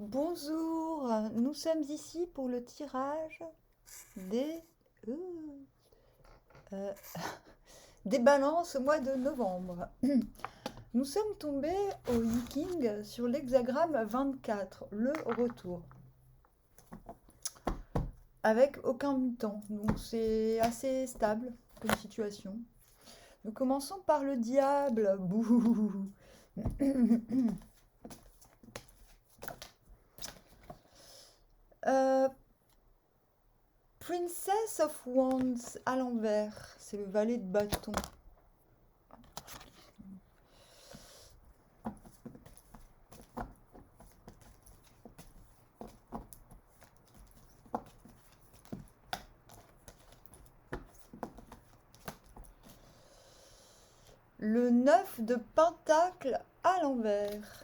Bonjour, nous sommes ici pour le tirage des, euh, euh, des balances au mois de novembre. Nous sommes tombés au Viking sur l'hexagramme 24, le retour, avec aucun mutant, donc c'est assez stable comme situation. Nous commençons par le diable. Bouh. Euh, Princess of Wands à l'envers, c'est le valet de bâton. Le 9 de pentacle à l'envers.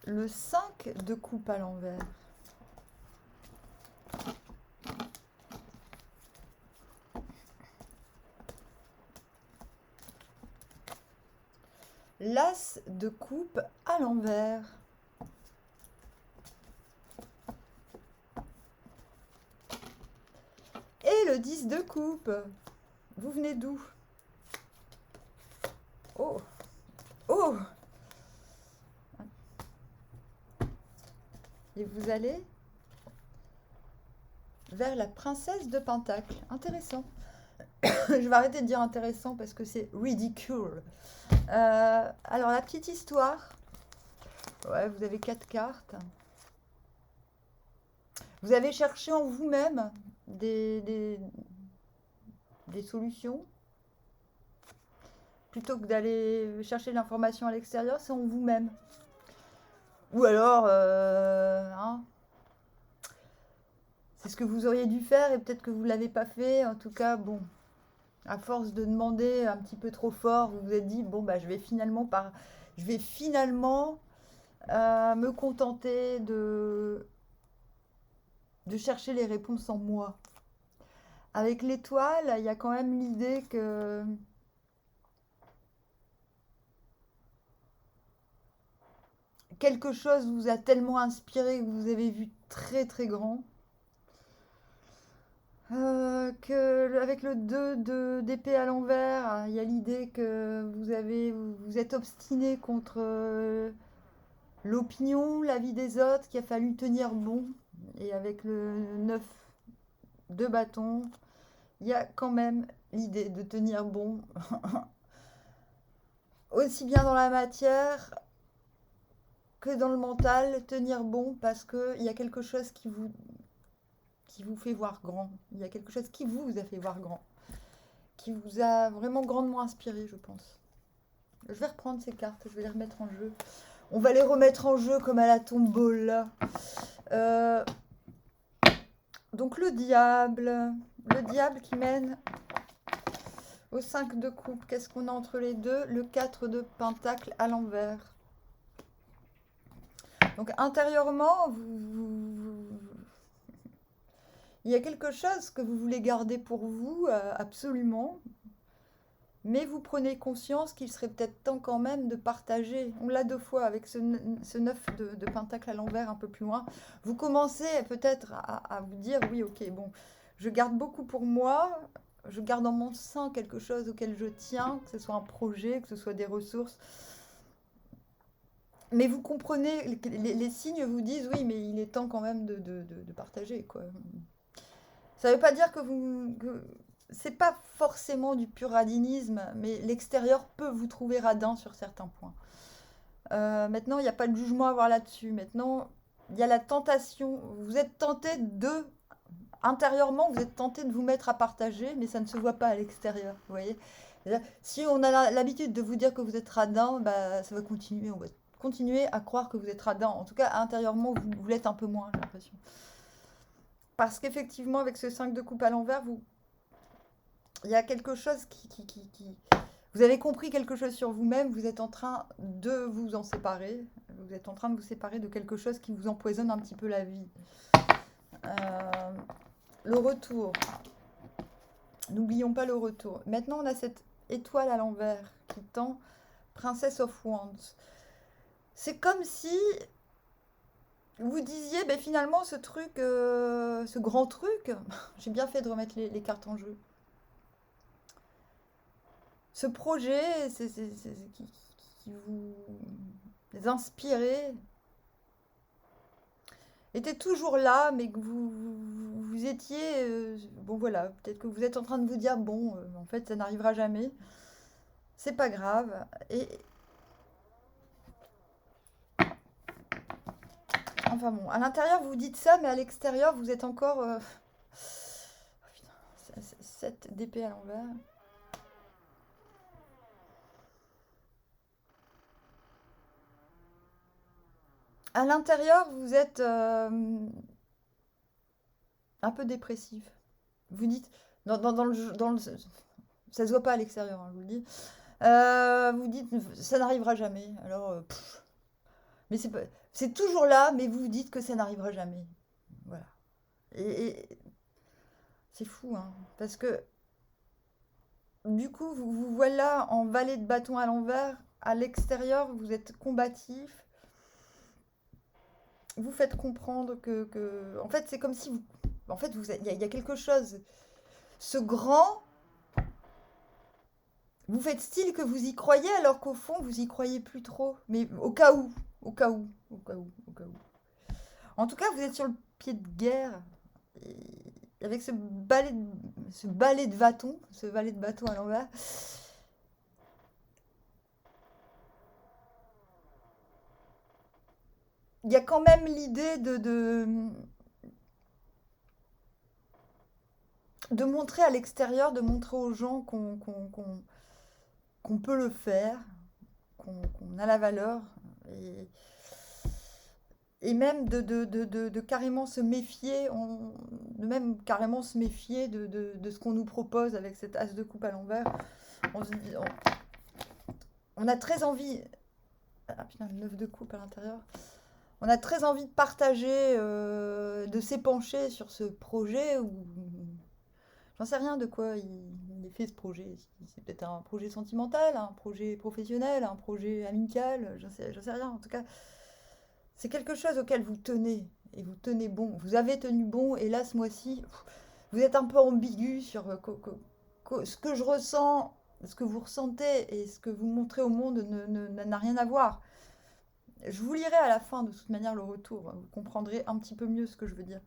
Le 5 de coupe à l'envers. L'as de coupe à l'envers. Et le 10 de coupe. Vous venez d'où? Oh! Oh! Et vous allez vers la princesse de pentacle. Intéressant. Je vais arrêter de dire intéressant parce que c'est ridicule. Alors, la petite histoire. Ouais, vous avez 4 cartes. Vous avez cherché en vous-même des solutions. Plutôt que d'aller chercher l'information à l'extérieur, c'est en vous-même. Ou alors, hein, c'est ce que vous auriez dû faire et peut-être que vous ne l'avez pas fait. En tout cas, bon, à force de demander un petit peu trop fort, vous vous êtes dit, bon, bah, je vais finalement me contenter de chercher les réponses en moi. Avec l'étoile, il y a quand même l'idée que quelque chose vous a tellement inspiré que vous avez vu très très grand. Avec le 2 d'épée à l'envers, il y a l'idée que vous êtes obstiné contre l'opinion, l'avis des autres, qu'il a fallu tenir bon. Et avec le 9 de bâton, il y a quand même l'idée de tenir bon, aussi bien dans la matière que dans le mental, tenir bon parce qu'il y a quelque chose qui vous fait voir grand. Il y a quelque chose qui vous a fait voir grand, qui vous a vraiment grandement inspiré, je pense. Je vais reprendre ces cartes, je vais les remettre en jeu. On va les remettre en jeu comme à la tombola. Donc le diable qui mène au 5 de coupe. Qu'est-ce qu'on a entre les deux? Le 4 de pentacle à l'envers. Donc intérieurement, il y a quelque chose que vous voulez garder pour vous, absolument. Mais vous prenez conscience qu'il serait peut-être temps quand même de partager. On l'a 2 fois avec ce 9 de pentacle à l'envers un peu plus loin. Vous commencez peut-être à vous dire, oui, ok, bon, je garde beaucoup pour moi, je garde en mon sein quelque chose auquel je tiens, que ce soit un projet, que ce soit des ressources. Mais vous comprenez, les signes vous disent, oui, mais il est temps quand même de partager, quoi. Ça ne veut pas dire que c'est pas forcément du pur radinisme, mais l'extérieur peut vous trouver radin sur certains points. Maintenant, il n'y a pas de jugement à avoir là-dessus. Maintenant, il y a la tentation. Vous êtes tenté intérieurement, vous êtes tenté de vous mettre à partager, mais ça ne se voit pas à l'extérieur. Vous voyez? Si on a l'habitude de vous dire que vous êtes radin, bah, ça va continuer. On va continuer à croire que vous êtes radin. En tout cas, intérieurement, vous l'êtes un peu moins, j'ai l'impression. Parce qu'effectivement, avec ce 5 de coupe à l'envers, il y a quelque chose Vous avez compris quelque chose sur vous-même, vous êtes en train de vous en séparer. Vous êtes en train de vous séparer de quelque chose qui vous empoisonne un petit peu la vie. Le retour. N'oublions pas le retour. Maintenant, on a cette étoile à l'envers qui tend Princess of Wands. C'est comme si vous disiez, ben finalement, ce truc, ce grand truc, j'ai bien fait de remettre les cartes en jeu. Ce projet qui vous inspirait était toujours là, mais que vous étiez... bon voilà, peut-être que vous êtes en train de vous dire, bon, en fait, ça n'arrivera jamais. C'est pas grave. Et enfin bon, à l'intérieur, vous dites ça, mais à l'extérieur, vous êtes encore... oh, putain, 7 d'épée à l'envers. À l'intérieur, vous êtes un peu dépressif. Vous dites, dans le, ça se voit pas à l'extérieur, hein, je vous le dis. Vous dites, ça n'arrivera jamais. Alors, mais c'est toujours là, mais vous vous dites que ça n'arrivera jamais. Voilà. Et c'est fou, hein, parce que du coup, vous voilà en valet de bâton à l'envers. À l'extérieur, vous êtes combatif. Vous faites comprendre en fait, c'est comme si vous, en fait, il y a quelque chose. Ce grand, vous faites style que vous y croyez, alors qu'au fond, vous y croyez plus trop. Mais au cas où, au cas où, au cas où, au cas où. En tout cas, vous êtes sur le pied de guerre. Et avec ce balai de bâton, ce valet de bâton à l'envers. Il y a quand même l'idée de montrer à l'extérieur, de montrer aux gens qu'on peut le faire, qu'on a la valeur. Et, et même de carrément se méfier, de même carrément se méfier de ce qu'on nous propose avec cette as de coupe à l'envers. On, se dit- on a très envie... Ah putain, le 9 de coupe à l'intérieur. On a très envie de partager, de s'épancher sur ce projet où j'en sais rien de quoi il est fait ce projet. C'est peut-être un projet sentimental, un projet professionnel, un projet amical, j'en sais rien. En tout cas, c'est quelque chose auquel vous tenez. Et vous tenez bon. Vous avez tenu bon. Et là, ce mois-ci, vous êtes un peu ambigu sur ce que je ressens, ce que vous ressentez et ce que vous montrez au monde n'a rien à voir. Je vous lirai à la fin, de toute manière, le retour. Vous comprendrez un petit peu mieux ce que je veux dire.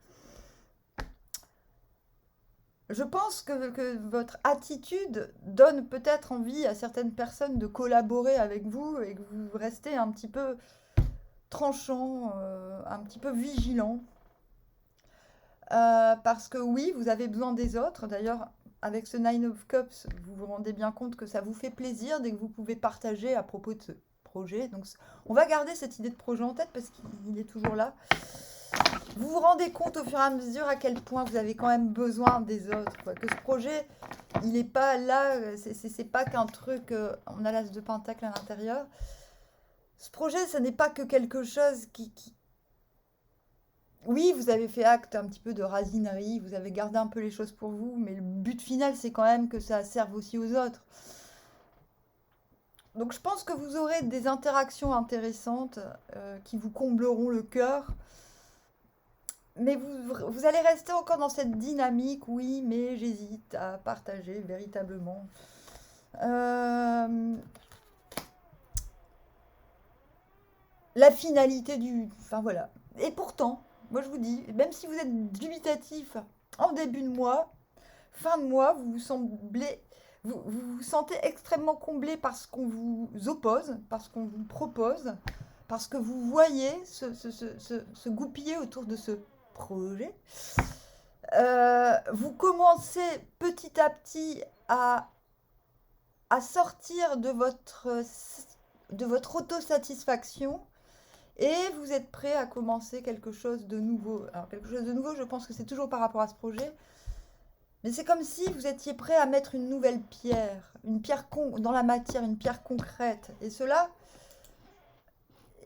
Je pense que votre attitude donne peut-être envie à certaines personnes de collaborer avec vous et que vous restez un petit peu tranchant, un petit peu vigilant. Parce que oui, vous avez besoin des autres. D'ailleurs, avec ce Nine of Cups, vous vous rendez bien compte que ça vous fait plaisir dès que vous pouvez partager à propos de ce projet. Donc, on va garder cette idée de projet en tête parce qu'il est toujours là. Vous vous rendez compte au fur et à mesure à quel point vous avez quand même besoin des autres, quoi. Que ce projet, il n'est pas là, c'est pas qu'un truc, on a l'as de pentacle à l'intérieur. Ce projet, ce n'est pas que quelque chose qui... Oui, vous avez fait acte un petit peu de rasinerie, vous avez gardé un peu les choses pour vous, mais le but final, c'est quand même que ça serve aussi aux autres. Donc je pense que vous aurez des interactions intéressantes qui vous combleront le cœur. Mais vous allez rester encore dans cette dynamique, oui, mais j'hésite à partager véritablement. La finalité du... Enfin voilà. Et pourtant, moi je vous dis, même si vous êtes dubitatif en début de mois, fin de mois, vous vous sentez extrêmement comblé par ce qu'on vous oppose, par ce qu'on vous propose, parce que vous voyez se goupiller autour de ce projet. Vous commencez petit à petit à sortir de votre autosatisfaction et vous êtes prêt à commencer quelque chose de nouveau. Alors, quelque chose de nouveau, je pense que c'est toujours par rapport à ce projet. Mais c'est comme si vous étiez prêt à mettre une nouvelle pierre, une pierre dans la matière, une pierre concrète. Et cela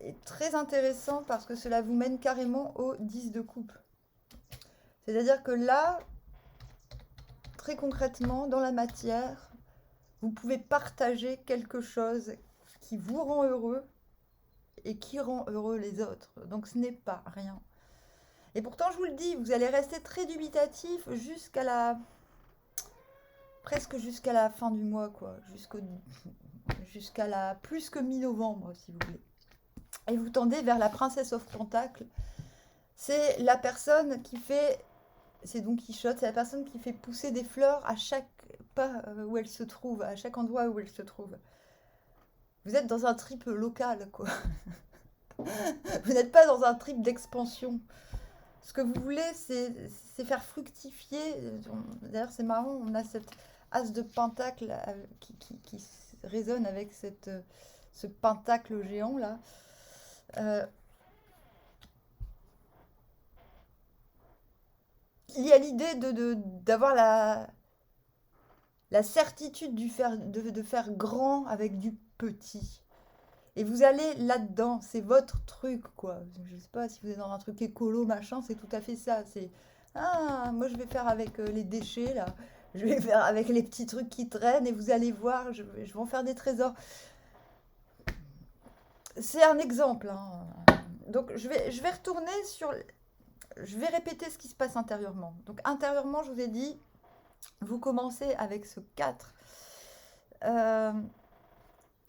est très intéressant parce que cela vous mène carrément au 10 de coupe. C'est-à-dire que là, très concrètement, dans la matière, vous pouvez partager quelque chose qui vous rend heureux et qui rend heureux les autres. Donc ce n'est pas rien. Et pourtant, je vous le dis, vous allez rester très dubitatif presque jusqu'à la fin du mois, quoi. Jusqu'à la plus que mi-novembre, si vous voulez. Et vous tendez vers la princesse of Pentacles. C'est la personne qui fait, c'est Don Quichotte, c'est la personne qui fait pousser des fleurs à chaque pas où elle se trouve, à chaque endroit où elle se trouve. Vous êtes dans un trip local, quoi. Vous n'êtes pas dans un trip d'expansion. Ce que vous voulez, c'est faire fructifier. D'ailleurs, c'est marrant, on a cette as de pentacle qui résonne avec ce pentacle géant là. Il y a l'idée d'avoir la certitude de faire grand avec du petit. Et vous allez là-dedans, c'est votre truc, quoi. Je sais pas si vous êtes dans un truc écolo, machin, c'est tout à fait ça. C'est, ah, moi je vais faire avec les déchets, là. Je vais faire avec les petits trucs qui traînent et vous allez voir, je vais en faire des trésors. C'est un exemple, hein. Donc je vais retourner sur... Je vais répéter ce qui se passe intérieurement. Donc intérieurement, je vous ai dit, vous commencez avec ce 4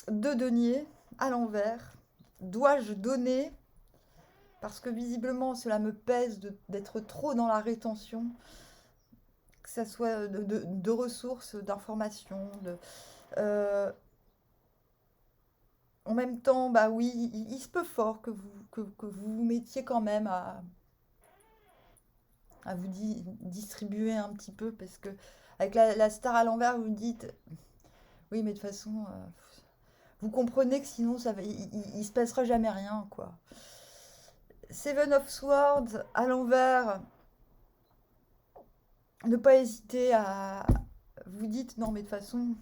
de denier à l'envers. Dois-je donner? Parce que visiblement, cela me pèse d'être trop dans la rétention, que ce soit de ressources, d'informations. En même temps, bah oui, il se peut fort que vous mettiez quand même à vous distribuer un petit peu, parce que avec la star à l'envers, vous me dites, oui, mais de toute façon, vous comprenez que sinon, il se passera jamais rien, quoi. Seven of Swords à l'envers, ne pas hésiter à... Vous dites, non, mais de toute façon,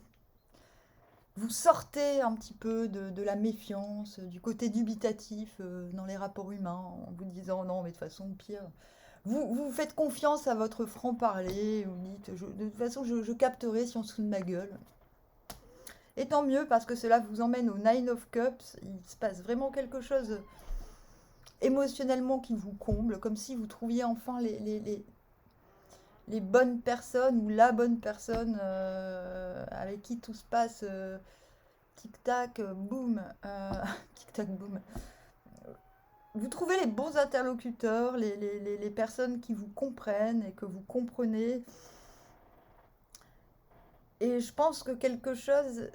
vous sortez un petit peu de la méfiance, du côté dubitatif dans les rapports humains, en vous disant, non, mais de toute façon, pire... Vous faites confiance à votre franc-parler, vous dites, de toute façon, je capterai si on se fout de ma gueule. Et tant mieux, parce que cela vous emmène au Nine of Cups. Il se passe vraiment quelque chose émotionnellement qui vous comble, comme si vous trouviez enfin les bonnes personnes, ou la bonne personne avec qui tout se passe tic-tac, boum, tic-tac, boum. Vous trouvez les bons interlocuteurs, les personnes qui vous comprennent et que vous comprenez. Et je pense que quelque chose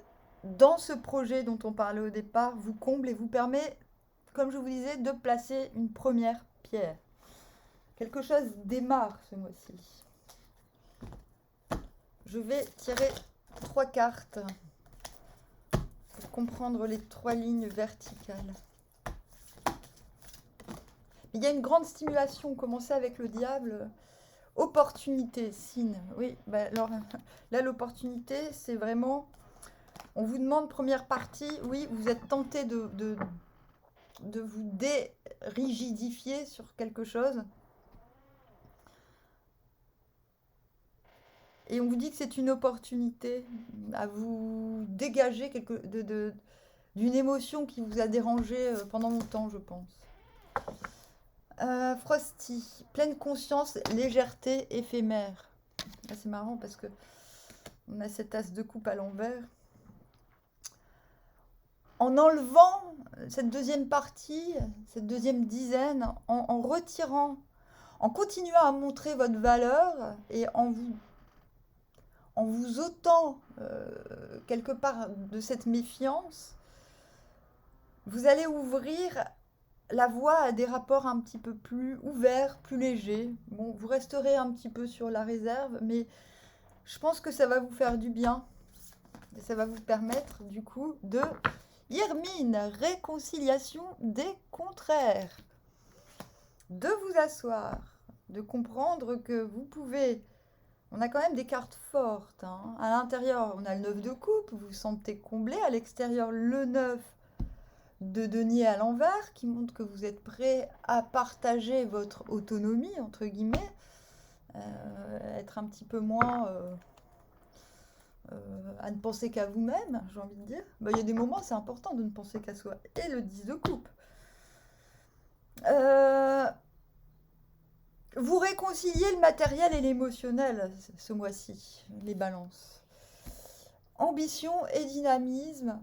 dans ce projet dont on parlait au départ vous comble et vous permet, comme je vous disais, de placer une première pierre. Quelque chose démarre ce mois-ci. Je vais tirer 3 cartes pour comprendre les 3 lignes verticales. Il y a une grande stimulation. Commencez avec le diable. Opportunité, signe. Oui, bah alors là, l'opportunité, c'est vraiment... On vous demande, première partie, oui, vous êtes tenté de vous dérigidifier sur quelque chose. Et on vous dit que c'est une opportunité à vous dégager d'une émotion qui vous a dérangé pendant longtemps, je pense. Frosty, pleine conscience, légèreté éphémère. Ah, c'est marrant parce que on a cette as de coupe à l'envers. En enlevant cette deuxième partie, cette deuxième dizaine, en retirant, en continuant à montrer votre valeur et en vous ôtant quelque part de cette méfiance, vous allez ouvrir la voie à des rapports un petit peu plus ouverts, plus légers. Bon, vous resterez un petit peu sur la réserve, mais je pense que ça va vous faire du bien. Et ça va vous permettre, du coup, de... Hermine, réconciliation des contraires. De vous asseoir, de comprendre que vous pouvez... On a quand même des cartes fortes, hein. À l'intérieur, on a le 9 de coupe, vous vous sentez comblé. À l'extérieur, le 9 de denier à l'envers, qui montre que vous êtes prêt à partager votre autonomie, entre guillemets, être un petit peu moins à ne penser qu'à vous-même, j'ai envie de dire. Bah, il y a des moments, c'est important de ne penser qu'à soi. Et le 10 de coupe. Vous réconciliez le matériel et l'émotionnel ce mois-ci, les balances. Ambition et dynamisme,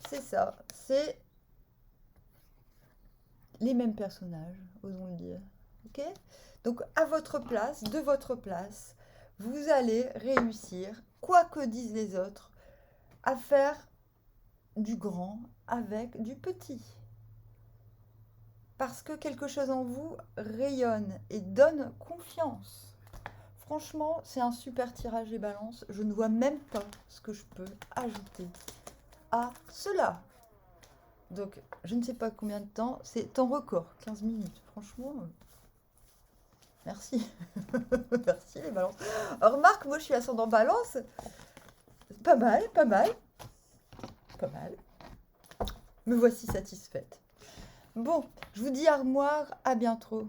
c'est ça. C'est les mêmes personnages, osons le dire. Ok ? Donc, à votre place, de votre place, vous allez réussir, quoi que disent les autres, à faire du grand avec du petit. Parce que quelque chose en vous rayonne et donne confiance. Franchement, c'est un super tirage des balances. Je ne vois même pas ce que je peux ajouter à cela. Donc, je ne sais pas combien de temps. C'est temps record, 15 minutes. Franchement, merci. Merci les balances. Alors, remarque, moi je suis ascendant balance. Pas mal, pas mal. Pas mal. Me voici satisfaite. Bon, je vous dis armoire, à bientôt.